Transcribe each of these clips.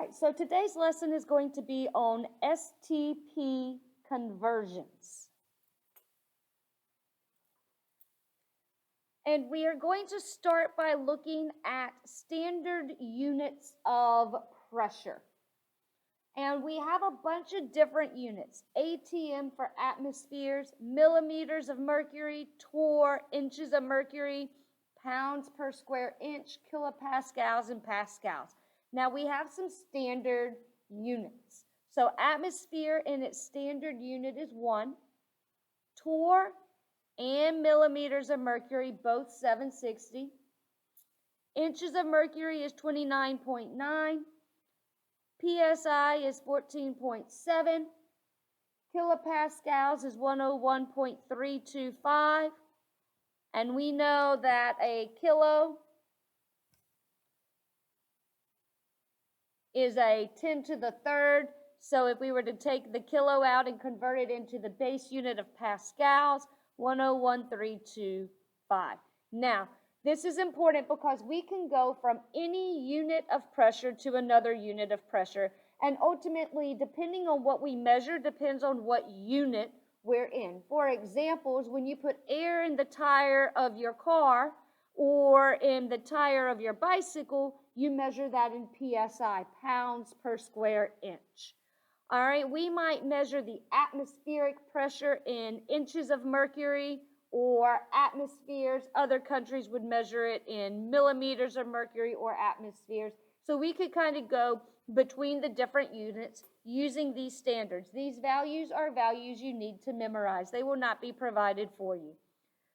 right, so today's lesson is going to be on STP conversions. And we are going to start by looking at standard units of pressure. And we have a bunch of different units. ATM for atmospheres, millimeters of mercury, torr, inches of mercury, pounds per square inch, kilopascals, and pascals. Now we have some standard units. So atmosphere in its standard unit is 1. Torr and millimeters of mercury, both 760. Inches of mercury is 29.9. PSI is 14.7. Kilopascals is 101.325. And we know that a kilo is a 10 to the third. So if we were to take the kilo out and convert it into the base unit of pascals, 101.325. Now, this is important because we can go from any unit of pressure to another unit of pressure. And ultimately, depending on what we measure, depends on what unit we're in. For examples, when you put air in the tire of your car or in the tire of your bicycle, you measure that in PSI, pounds per square inch. All right, we might measure the atmospheric pressure in inches of mercury or atmospheres. Other countries would measure it in millimeters of mercury or atmospheres. So we could kind of go between the different units using these standards. These values are values you need to memorize. They will not be provided for you.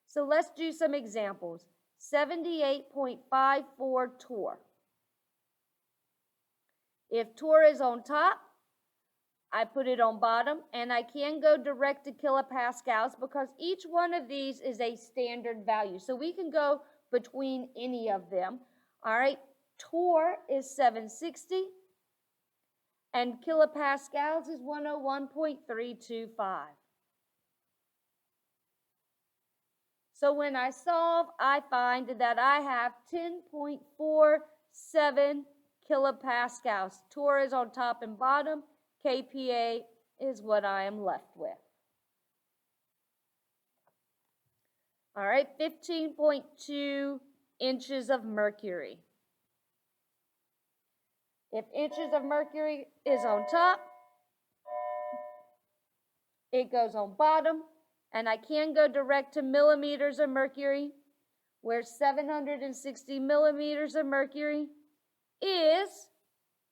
So let's do some examples. 78.54 torr. If torr is on top, I put it on bottom, and I can go direct to kilopascals because each one of these is a standard value. So we can go between any of them. All right, torr is 760, and kilopascals is 101.325. So when I solve, I find that I have 10.47 kilopascals. Torr is on top and bottom. kPa is what I am left with. All right, 15.2 inches of mercury. If inches of mercury is on top, it goes on bottom, and I can go direct to millimeters of mercury, where 760 millimeters of mercury is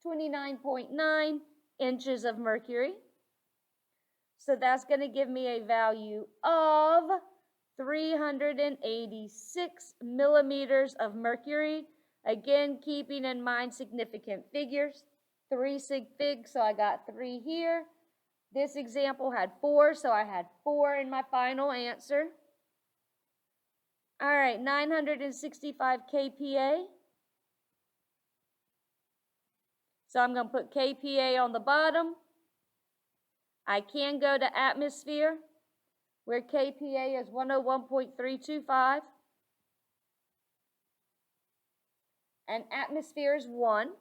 29.9 inches of mercury. So that's going to give me a value of 386 millimeters of mercury. Again, keeping in mind significant figures. 3 sig fig, so I got 3 here. This example had 4, so I had 4 in my final answer. All right, 965 kPa. So I'm going to put kPa on the bottom. I can go to atmosphere, where kPa is 101.325. And atmosphere is 1.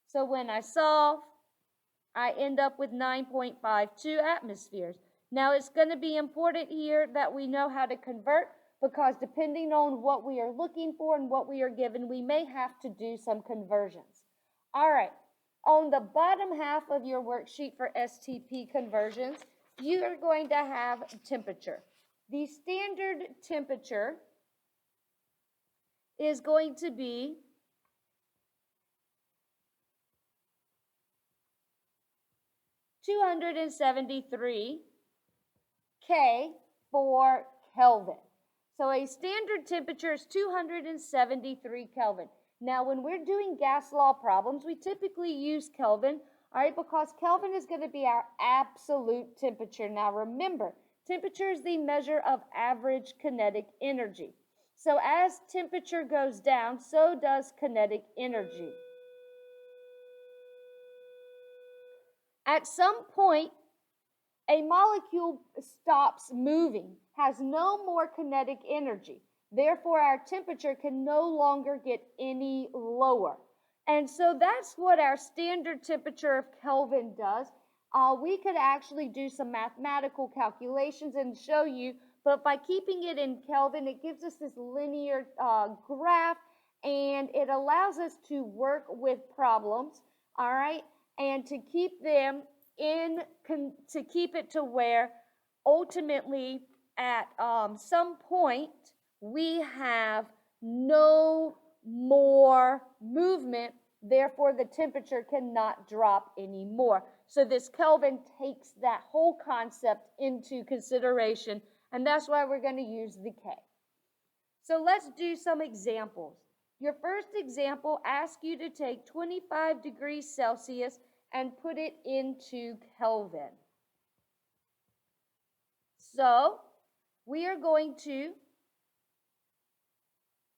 So when I solve, I end up with 9.52 atmospheres. Now it's going to be important here that we know how to convert, because depending on what we are looking for and what we are given, we may have to do some conversions. All right, on the bottom half of your worksheet for STP conversions, you are going to have temperature. The standard temperature is going to be 273 K for Kelvin. So a standard temperature is 273 Kelvin. Now, when we're doing gas law problems, we typically use Kelvin, all right, because Kelvin is going to be our absolute temperature. Now, remember, temperature is the measure of average kinetic energy. So as temperature goes down, so does kinetic energy. At some point, a molecule stops moving, has no more kinetic energy. Therefore, our temperature can no longer get any lower. And so that's what our standard temperature of Kelvin does. We could actually do some mathematical calculations and show you, but by keeping it in Kelvin, it gives us this linear graph, and it allows us to work with problems, all right, and to keep them to keep it to where ultimately at some point we have no more movement, therefore the temperature cannot drop anymore. So this Kelvin takes that whole concept into consideration, and that's why we're going to use the K. So let's do some examples. Your first example asks you to take 25 degrees Celsius and put it into Kelvin. So we are going to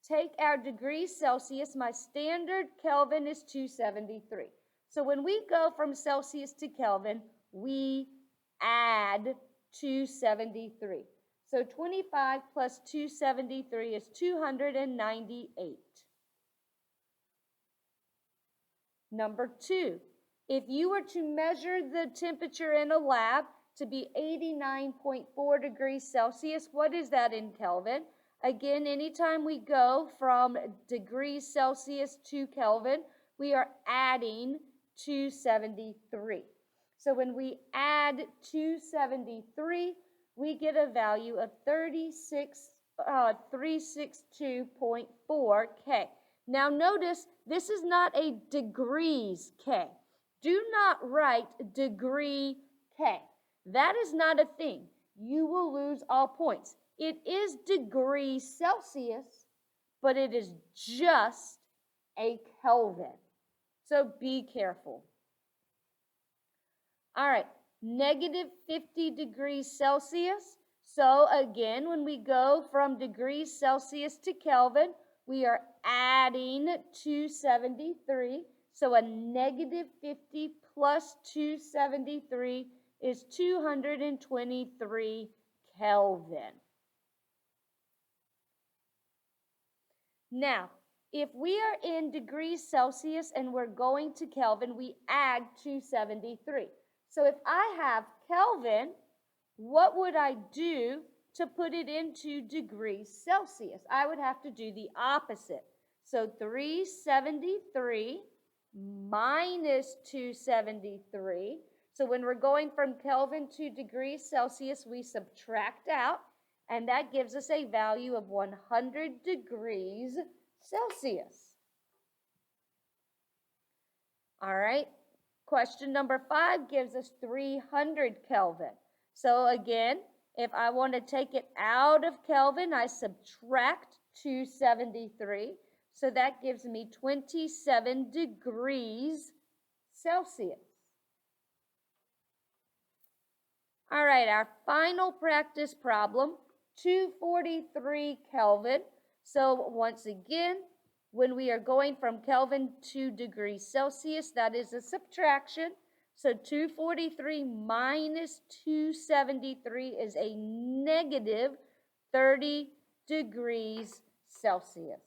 take our degrees Celsius. My standard Kelvin is 273. So when we go from Celsius to Kelvin, we add 273. So 25 plus 273 is 298. Number 2, if you were to measure the temperature in a lab to be 89.4 degrees Celsius, what is that in Kelvin? Again, anytime we go from degrees Celsius to Kelvin, we are adding 273. So when we add 273, we get a value of 362.4 K. Now notice, this is not a degrees K. Do not write degree K. That is not a thing. You will lose all points. It is degrees Celsius, but it is just a Kelvin. So be careful. All right, negative 50 degrees Celsius. So again, when we go from degrees Celsius to Kelvin, we are adding 273. So a negative 50 plus 273 is 223 Kelvin. Now, if we are in degrees Celsius and we're going to Kelvin, we add 273. So if I have Kelvin, what would I do to put it into degrees Celsius? I would have to do the opposite. So 373 minus 273. So when we're going from Kelvin to degrees Celsius, we subtract out, and that gives us a value of 100 degrees Celsius. All right, question number 5 gives us 300 Kelvin. So again, if I want to take it out of Kelvin, I subtract 273. So that gives me 27 degrees Celsius. All right, our final practice problem, 243 Kelvin. So once again, when we are going from Kelvin to degrees Celsius, that is a subtraction. So 243 minus 273 is a negative 30 degrees Celsius.